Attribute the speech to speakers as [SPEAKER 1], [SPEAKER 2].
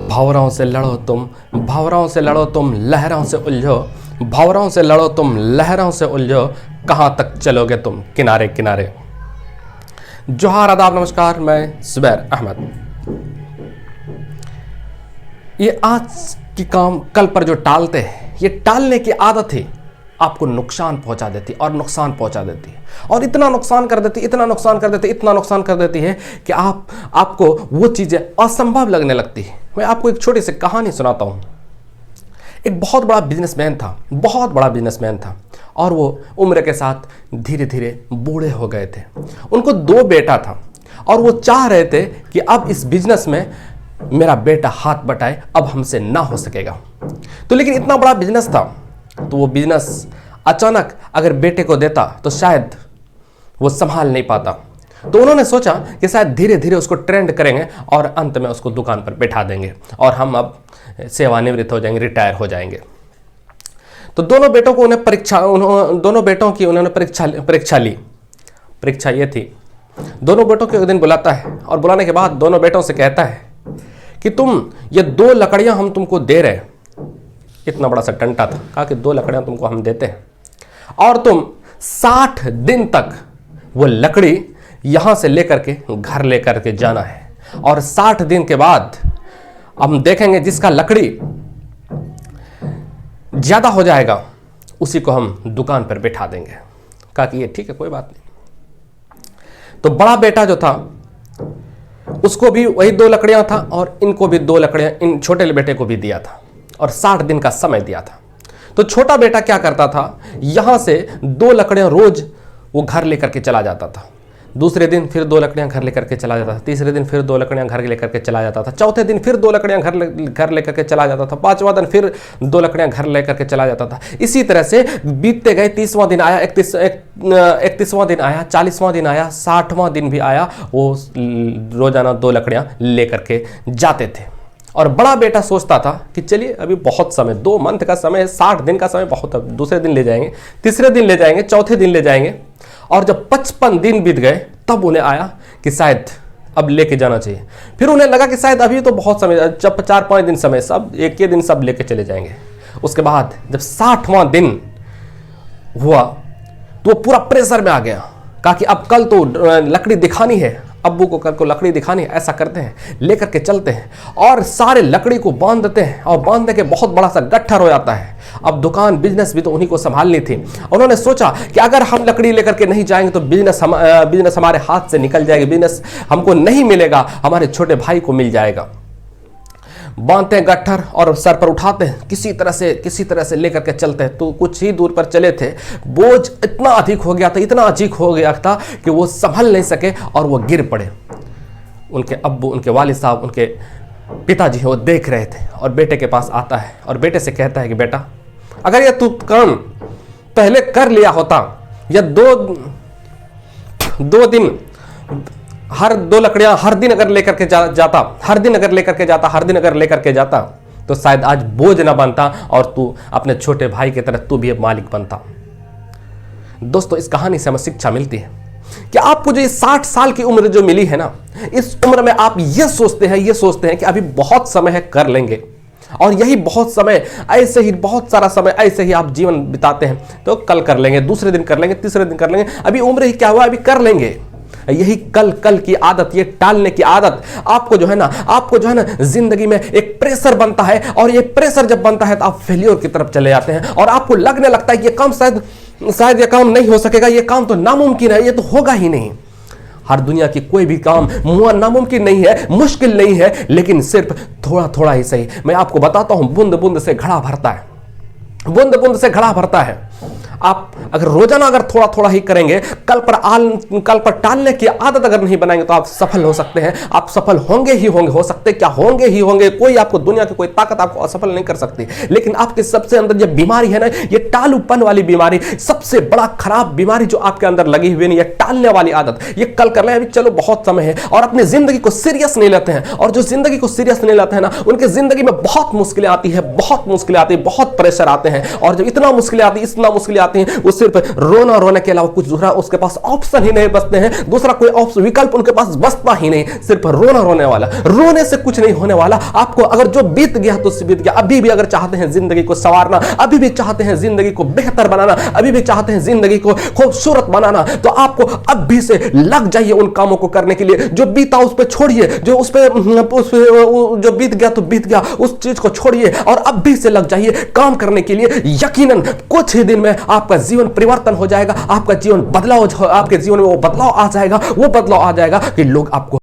[SPEAKER 1] भावराओं से लड़ो तुम, भावराओं से लड़ो तुम, लहरों से उलझो, भावराओं से लड़ो तुम, लहरों से उलझो, कहाँ तक चलोगे तुम किनारे किनारे। जोहार, आदाब, नमस्कार, मैं जुबैर अहमद। ये आज की काम कल पर जो टालते हैं, ये टालने की आदत ही आपको नुकसान पहुंचा देती और नुकसान पहुंचा देती है, और इतना नुकसान कर देती, इतना नुकसान कर देती, इतना नुकसान कर देती है कि आपको वो चीज़ें असंभव लगने लगती है। मैं आपको एक छोटी सी कहानी सुनाता हूँ। एक बहुत बड़ा बिजनेसमैन था, बहुत बड़ा बिजनेसमैन था, और वो उम्र के साथ धीरे धीरे बूढ़े हो गए थे। उनको 2 बेटा था, और वो चाह रहे थे कि अब इस बिजनेस में मेरा बेटा हाथ बटाए, अब हमसे ना हो सकेगा। तो लेकिन इतना बड़ा बिजनेस था, तो वो बिजनेस अचानक अगर बेटे को देता तो शायद वो संभाल नहीं पाता। तो उन्होंने सोचा कि शायद धीरे धीरे उसको ट्रेंड करेंगे और अंत में उसको दुकान पर बैठा देंगे और हम अब सेवानिवृत्त हो जाएंगे, रिटायर हो जाएंगे। तो दोनों बेटों को दोनों बेटों की उन्होंने परीक्षा ली। परीक्षा ये थी, दोनों बेटों को एक दिन बुलाता है, और बुलाने के बाद दोनों बेटों से कहता है कि तुम ये 2 लकड़ियां हम तुमको दे रहे हैं। इतना बड़ा सा टंटा था। कहा कि 2 लकड़ियां तुमको हम देते हैं, और तुम 60 दिन तक वो लकड़ी यहां से लेकर के घर लेकर के जाना है, और 60 दिन के बाद हम देखेंगे जिसका लकड़ी ज्यादा हो जाएगा उसी को हम दुकान पर बैठा देंगे। कहा कि ये ठीक है, कोई बात नहीं। तो बड़ा बेटा जो था उसको भी वही 2 लकड़ियां था, और इनको भी 2 लकड़ियां, इन छोटे बेटे को भी दिया था, और 60 दिन का समय दिया था। तो छोटा बेटा क्या करता था, यहां से 2 लकड़ियां रोज वो घर लेकर के चला जाता था। दूसरे दिन फिर 2 लकड़ियां घर लेकर के चला जाता था। तीसरे दिन फिर 2 लकड़ियां घर लेकर के चला जाता था। चौथे दिन फिर 2 लकड़ियां घर लेकर के चला जाता था। 5वां दिन फिर 2 लकड़ियां घर लेकर के चला जाता था। इसी तरह से बीतते गए। 30वां दिन आया, 31वां दिन आया, 40वां दिन आया, 60वां दिन भी आया। वो रोजाना 2 लकड़ियां लेकर के जाते थे। और बड़ा बेटा सोचता था कि चलिए अभी बहुत समय, 2 मंथ का समय, 60 दिन का समय बहुत है। दूसरे दिन ले जाएंगे, तीसरे दिन ले जाएंगे, चौथे दिन ले जाएंगे। और जब 55 दिन बीत गए तब उन्हें आया कि शायद अब लेके जाना चाहिए। फिर उन्हें लगा कि शायद अभी तो बहुत समय, जब 4-5 दिन समय, सब एक ही दिन सब लेके चले जाएंगे। उसके बाद जब 60वां दिन हुआ तो वो पूरा प्रेशर में आ गया। कहा कि अब कल तो लकड़ी दिखानी है, अब्बू को कल को लकड़ी दिखानी है। ऐसा करते हैं, लेकर के चलते हैं और सारे लकड़ी को बांध देते हैं, और बांधने के बहुत बड़ा सा गट्ठर हो जाता है। अब दुकान, बिजनेस भी तो उन्हीं को संभालनी थी। उन्होंने सोचा कि अगर हम लकड़ी लेकर के नहीं जाएंगे तो बिजनेस हमारे हाथ से निकल जाएगी, बिजनेस हमको नहीं मिलेगा, हमारे छोटे भाई को मिल जाएगा। बांधते हैं गट्ठर और सर पर उठाते हैं, किसी तरह से लेकर के चलते हैं। तो कुछ ही दूर पर चले थे, बोझ इतना अधिक हो गया था, इतना अधिक हो गया था कि वो संभल नहीं सके और वो गिर पड़े। उनके अब्बू, उनके वालिद साहब, उनके पिताजी वो देख रहे थे, और बेटे के पास आता है और बेटे से कहता है कि बेटा, अगर ये तू काम पहले कर लिया होता, या 2 दिन हर 2 लकड़ियां हर दिन अगर लेकर के जाता, हर दिन अगर लेकर के जाता, तो शायद आज बोझ ना बनता और तू अपने छोटे भाई की तरह तू भी अब मालिक बनता। दोस्तों, इस कहानी से हमें शिक्षा मिलती है कि आपको जो ये 60 साल की उम्र जो मिली है ना, इस उम्र में आप ये सोचते हैं कि अभी बहुत समय है, कर लेंगे। और यही बहुत समय ऐसे ही, बहुत सारा समय ऐसे ही आप जीवन बिताते हैं। तो कल कर लेंगे, दूसरे दिन कर लेंगे, तीसरे दिन कर लेंगे, अभी उम्र ही क्या हुआ, अभी कर लेंगे। यही कल की आदत, ये टालने की आदत आपको जो है ना जिंदगी में एक प्रेशर बनता है, और ये प्रेशर जब बनता है तो आप फेलियर की तरफ चले जाते हैं, और आपको लगने लगता है कि ये काम शायद ये काम नहीं हो सकेगा, ये काम तो नामुमकिन है, ये तो होगा ही नहीं। हर दुनिया की कोई भी काम नामुमकिन नहीं है, मुश्किल नहीं है, लेकिन सिर्फ थोड़ा थोड़ा ही सही। मैं आपको बताता हूं, बूंद बूंद से घड़ा भरता है, बूंद बूंद से घड़ा भरता है। आप अगर रोजाना अगर थोड़ा थोड़ा ही करेंगे, कल पर टालने की आदत अगर नहीं बनाएंगे तो आप सफल हो सकते हैं। आप सफल होंगे ही होंगे, हो सकते क्या होंगे ही होंगे। कोई आपको, दुनिया की कोई ताकत आपको असफल नहीं कर सकती। लेकिन आपके सबसे अंदर ये बीमारी है ना, ये टालूपन वाली बीमारी, सबसे बड़ा खराब बीमारी जो आपके अंदर लगी हुई है, ये टालने वाली आदत, ये कल कर ले, अभी चलो बहुत समय है, और अपनी जिंदगी को सीरियस नहीं लेते हैं। और जो जिंदगी को सीरियस नहीं लेते हैं ना, उनकी जिंदगी में बहुत मुश्किलें आती है, बहुत प्रेशर आते हैं। और जब इतना मुश्किलें आती, ना मुश्किलें आती हैं, वो सिर्फ रोना रोने के अलावा कुछ दूसरा उसके पास ऑप्शन ही नहीं बचते हैं, दूसरा कोई ऑप्शन विकल्प उनके पास बचता ही नहीं, सिर्फ रोना रोने वाला। रोने से कुछ नहीं होने वाला। आपको अगर जो बीत गया तो बीत गया। अभी भी अगर चाहते हैं जिंदगी को संवारना, अभी भी चाहते हैं जिंदगी को बेहतर बनाना, अभी भी चाहते हैं जिंदगी को खूबसूरत बनाना, तो आपको अब भी से लग जाइए उन कामों को करने के लिए। जो बीता उस पर छोड़िए, जो उस पर जो बीत गया तो बीत गया, उस चीज को छोड़िए और अब भी से लग जाइए काम करने के लिए। यकीनन कुछ ही दिन में आपका जीवन परिवर्तन हो जाएगा, आपका जीवन बदलाव, आपके जीवन में वो बदलाव आ जाएगा, वो बदलाव आ जाएगा कि लोग आपको